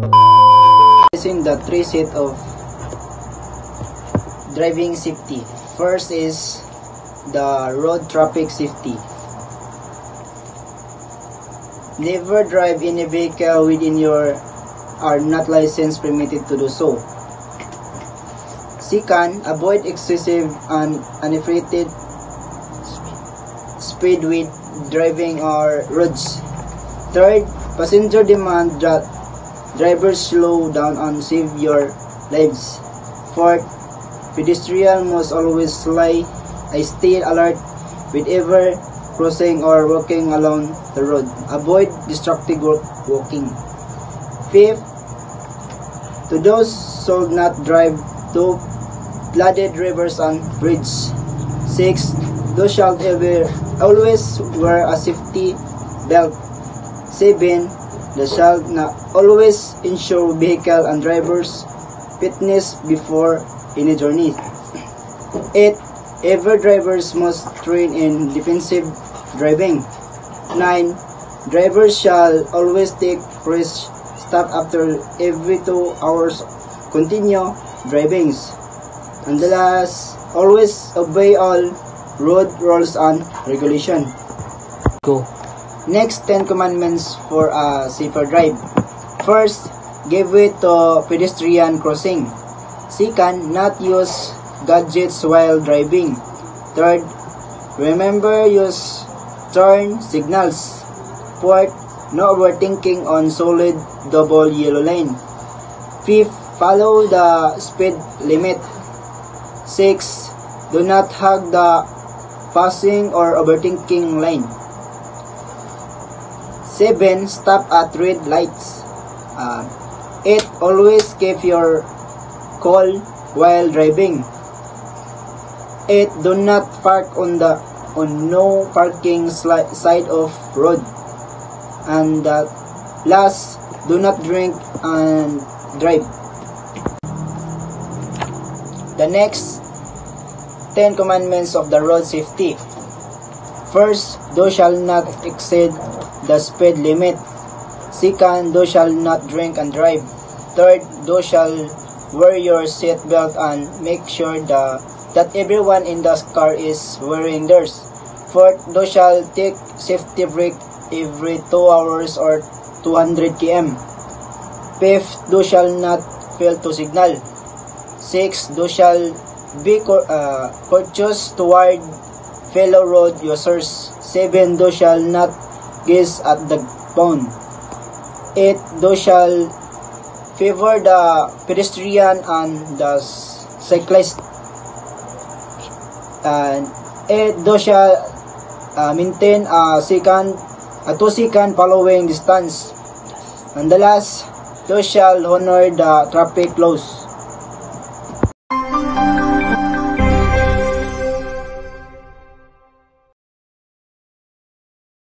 Using the three set of driving safety. First is the road traffic safety. Never drive any vehicle within your are not licensed permitted to do so. Second, avoid excessive and unaffected speed with driving or roads. Third, passenger demand that drivers slow down and save your lives. Fourth, pedestrian must always stay alert whenever crossing or walking along the road. Avoid distracted walking. Fifth, to those should not drive to flooded rivers and bridges. Sixth, those shall always wear a safety belt. 7. They shall always ensure vehicle and drivers' fitness before any journey. 8. Every drivers must train in defensive driving. 9. Drivers shall always take rest stop after every 2 hours continue drivings. And the last, always obey all road rules and regulation. Go. Next, 10 commandments for a safer drive. First, give way to pedestrian crossing. Second, not use gadgets while driving. Third, remember use turn signals. Fourth, no overthinking on solid double yellow lane. Fifth, follow the speed limit. 6. Do not hug the passing or overthinking lane. 7. Stop at red lights. 8. Always keep your cool while driving. 8. Do not park on no parking side of road. And last, do not drink and drive. The next 10 commandments of the road safety. First, thou shalt not exceed the speed limit. Second, thou shalt not drink and drive. Third, thou shalt wear your seat belt and make sure that everyone in the car is wearing theirs. Fourth, thou shalt take safety break every 2 hours or 200 km. Fifth, thou shalt not fail to signal. Sixth, thou shalt be courteous toward fellow road users. 7. Thou shalt not gaze at the phone. 8. Thou shalt favor the pedestrian and the cyclist. And 8. Thou shalt maintain a 2-second following distance. And the last, thou shalt honor the traffic laws.